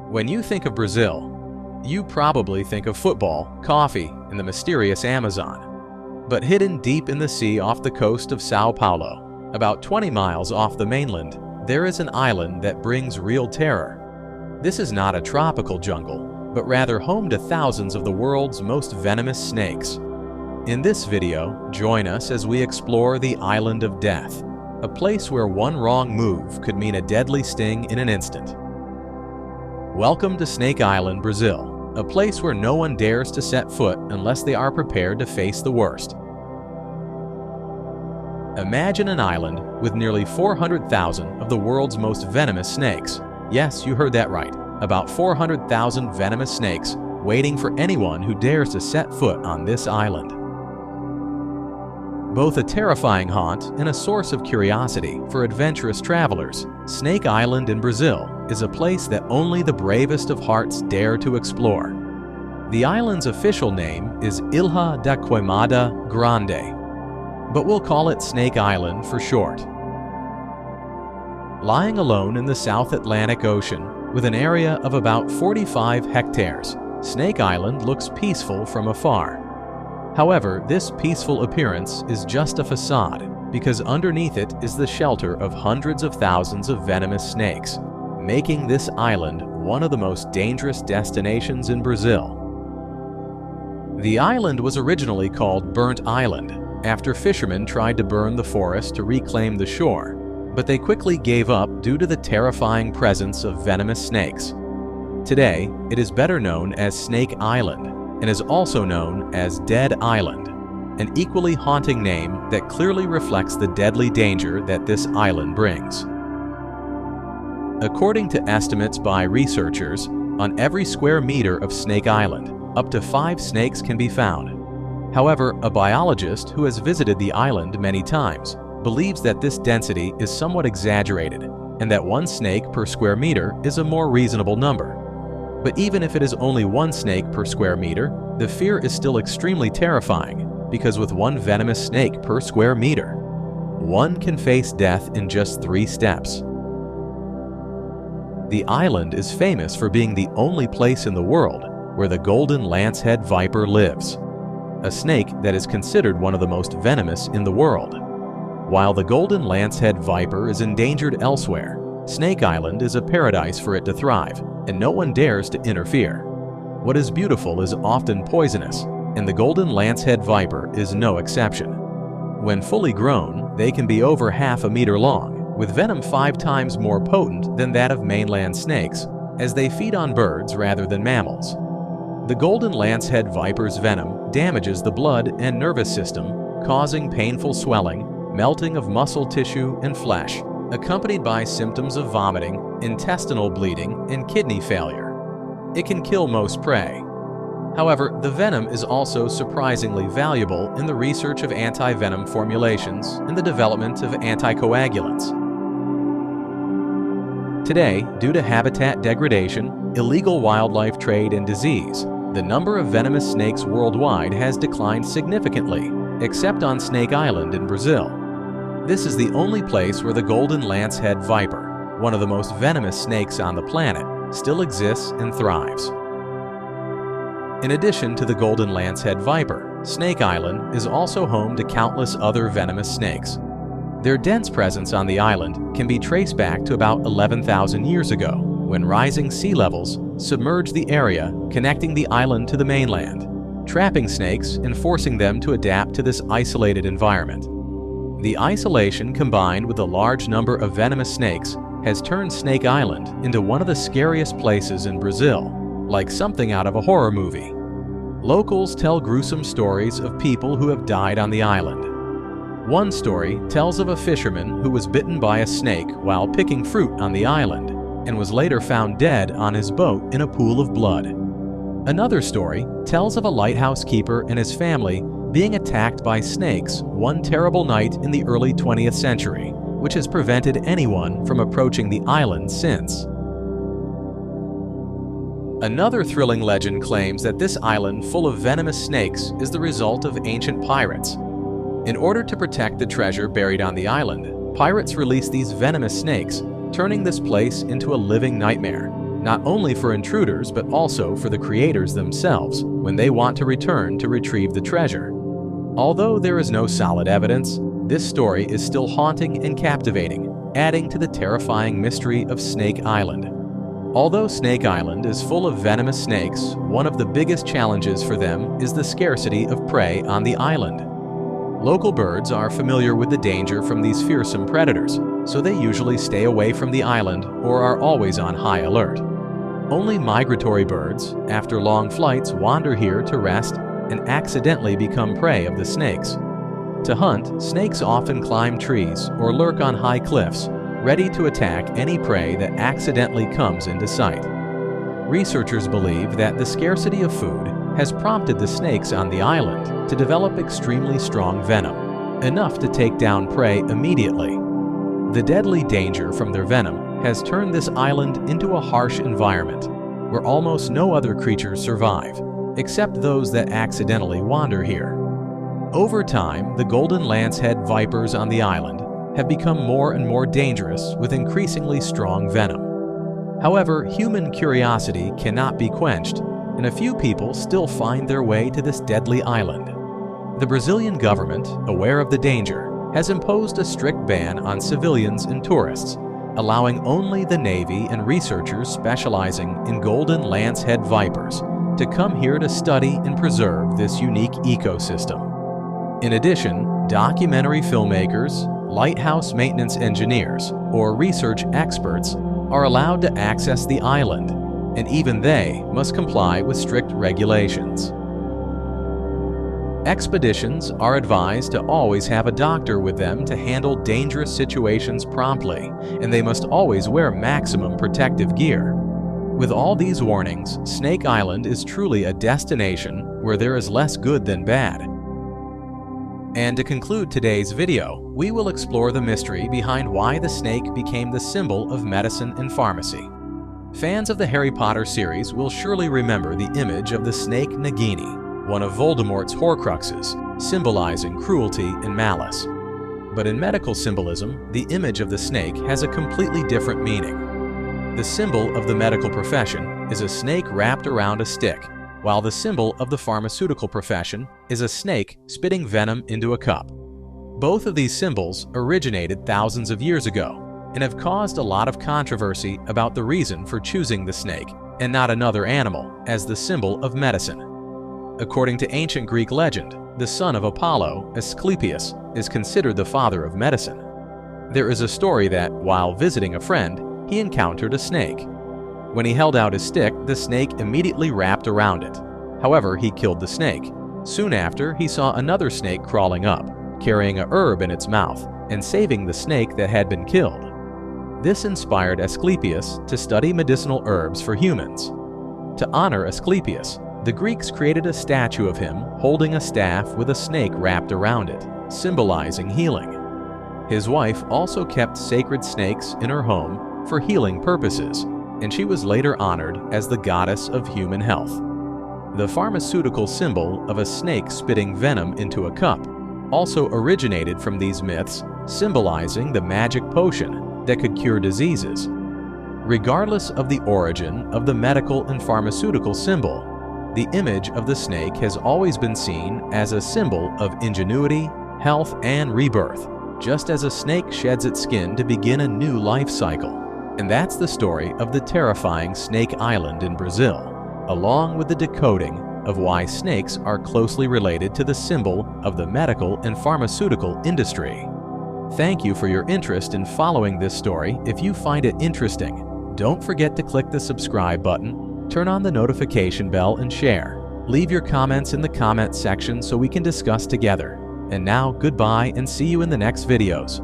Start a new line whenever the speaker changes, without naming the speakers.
When you think of Brazil, you probably think of football, coffee, and the mysterious Amazon. But hidden deep in the sea off the coast of Sao Paulo, about 20 miles off the mainland, there is an island that brings real terror. This is not a tropical jungle, but rather home to thousands of the world's most venomous snakes. In this video, join us as we explore the Island of Death, a place where one wrong move could mean a deadly sting in an instant. Welcome to Snake Island, Brazil, a place where no one dares to set foot unless they are prepared to face the worst. Imagine an island with nearly 400,000 of the world's most venomous snakes. Yes, you heard that right. About 400,000 venomous snakes waiting for anyone who dares to set foot on this island. Both a terrifying haunt and a source of curiosity for adventurous travelers, Snake Island in Brazil is a place that only the bravest of hearts dare to explore. The island's official name is Ilha da Queimada Grande, but we'll call it Snake Island for short. Lying alone in the South Atlantic Ocean, with an area of about 45 hectares, Snake Island looks peaceful from afar. However, this peaceful appearance is just a facade, because underneath it is the shelter of hundreds of thousands of venomous snakes, making this island one of the most dangerous destinations in Brazil. The island was originally called Burnt Island, after fishermen tried to burn the forest to reclaim the shore, but they quickly gave up due to the terrifying presence of venomous snakes. Today, it is better known as Snake Island, and is also known as Dead Island, an equally haunting name that clearly reflects the deadly danger that this island brings. According to estimates by researchers, on every square meter of Snake Island, up to 5 snakes can be found. However, a biologist who has visited the island many times believes that this density is somewhat exaggerated, and that 1 snake per square meter is a more reasonable number. But even if it is only 1 snake per square meter, the fear is still extremely terrifying, because with 1 venomous snake per square meter, one can face death in just 3 steps. The island is famous for being the only place in the world where the golden lancehead viper lives, a snake that is considered one of the most venomous in the world. While the golden lancehead viper is endangered elsewhere, Snake Island is a paradise for it to thrive, and no one dares to interfere. What is beautiful is often poisonous, and the golden lancehead viper is no exception. When fully grown, they can be over half a meter long, with venom 5 times more potent than that of mainland snakes, as they feed on birds rather than mammals. The golden lancehead viper's venom damages the blood and nervous system, causing painful swelling, melting of muscle tissue and flesh, accompanied by symptoms of vomiting, intestinal bleeding, and kidney failure. It can kill most prey. However, the venom is also surprisingly valuable in the research of anti-venom formulations and the development of anticoagulants. Today, due to habitat degradation, illegal wildlife trade, and disease, the number of venomous snakes worldwide has declined significantly, except on Snake Island in Brazil. This is the only place where the golden lancehead viper, one of the most venomous snakes on the planet, still exists and thrives. In addition to the golden lancehead viper, Snake Island is also home to countless other venomous snakes. Their dense presence on the island can be traced back to about 11,000 years ago, when rising sea levels submerged the area connecting the island to the mainland, trapping snakes and forcing them to adapt to this isolated environment. The isolation, combined with a large number of venomous snakes, has turned Snake Island into one of the scariest places in Brazil, like something out of a horror movie. Locals tell gruesome stories of people who have died on the island. One story tells of a fisherman who was bitten by a snake while picking fruit on the island, and was later found dead on his boat in a pool of blood. Another story tells of a lighthouse keeper and his family being attacked by snakes one terrible night in the early 20th century, which has prevented anyone from approaching the island since. Another thrilling legend claims that this island full of venomous snakes is the result of ancient pirates. In order to protect the treasure buried on the island, pirates released these venomous snakes, turning this place into a living nightmare. not only for intruders but also for the creators themselves when they want to return to retrieve the treasure. Although there is no solid evidence, this story is still haunting and captivating, adding to the terrifying mystery of Snake Island. Although Snake Island is full of venomous snakes, one of the biggest challenges for them is the scarcity of prey on the island. Local birds are familiar with the danger from these fearsome predators, so they usually stay away from the island or are always on high alert. Only migratory birds, after long flights, wander here to rest and accidentally become prey of the snakes. To hunt, snakes often climb trees or lurk on high cliffs, ready to attack any prey that accidentally comes into sight. Researchers believe that the scarcity of food has prompted the snakes on the island to develop extremely strong venom, enough to take down prey immediately. The deadly danger from their venom has turned this island into a harsh environment where almost no other creatures survive, except those that accidentally wander here. Over time, the golden lancehead vipers on the island have become more and more dangerous with increasingly strong venom. However, human curiosity cannot be quenched, and a few people still find their way to this deadly island. The Brazilian government, aware of the danger, has imposed a strict ban on civilians and tourists, allowing only the Navy and researchers specializing in golden lancehead vipers to come here to study and preserve this unique ecosystem. In addition, documentary filmmakers, lighthouse maintenance engineers, or research experts are allowed to access the island, and even they must comply with strict regulations. Expeditions are advised to always have a doctor with them to handle dangerous situations promptly, and they must always wear maximum protective gear. With all these warnings, Snake Island is truly a destination where there is less good than bad. And to conclude today's video, we will explore the mystery behind why the snake became the symbol of medicine and pharmacy. Fans of the Harry Potter series will surely remember the image of the snake Nagini, one of Voldemort's Horcruxes, symbolizing cruelty and malice. But in medical symbolism, the image of the snake has a completely different meaning. The symbol of the medical profession is a snake wrapped around a stick, while the symbol of the pharmaceutical profession is a snake spitting venom into a cup. Both of these symbols originated thousands of years ago and have caused a lot of controversy about the reason for choosing the snake and not another animal as the symbol of medicine. According to ancient Greek legend, the son of Apollo, Asclepius, is considered the father of medicine. There is a story that, while visiting a friend, he encountered a snake. When he held out his stick, the snake immediately wrapped around it. However, he killed the snake. Soon after, he saw another snake crawling up, carrying a herb in its mouth, and saving the snake that had been killed. This inspired Asclepius to study medicinal herbs for humans. To honor Asclepius, the Greeks created a statue of him holding a staff with a snake wrapped around it, symbolizing healing. His wife also kept sacred snakes in her home for healing purposes, and she was later honored as the goddess of human health. The pharmaceutical symbol of a snake spitting venom into a cup also originated from these myths, symbolizing the magic potion that could cure diseases. Regardless of the origin of the medical and pharmaceutical symbol, the image of the snake has always been seen as a symbol of ingenuity, health, and rebirth, just as a snake sheds its skin to begin a new life cycle. And that's the story of the terrifying Snake Island in Brazil, along with the decoding of why snakes are closely related to the symbol of the medical and pharmaceutical industry. Thank you for your interest in following this story. If you find it interesting, don't forget to click the subscribe button, turn on the notification bell, and share. Leave your comments in the comment section so we can discuss together. And now, goodbye and see you in the next videos.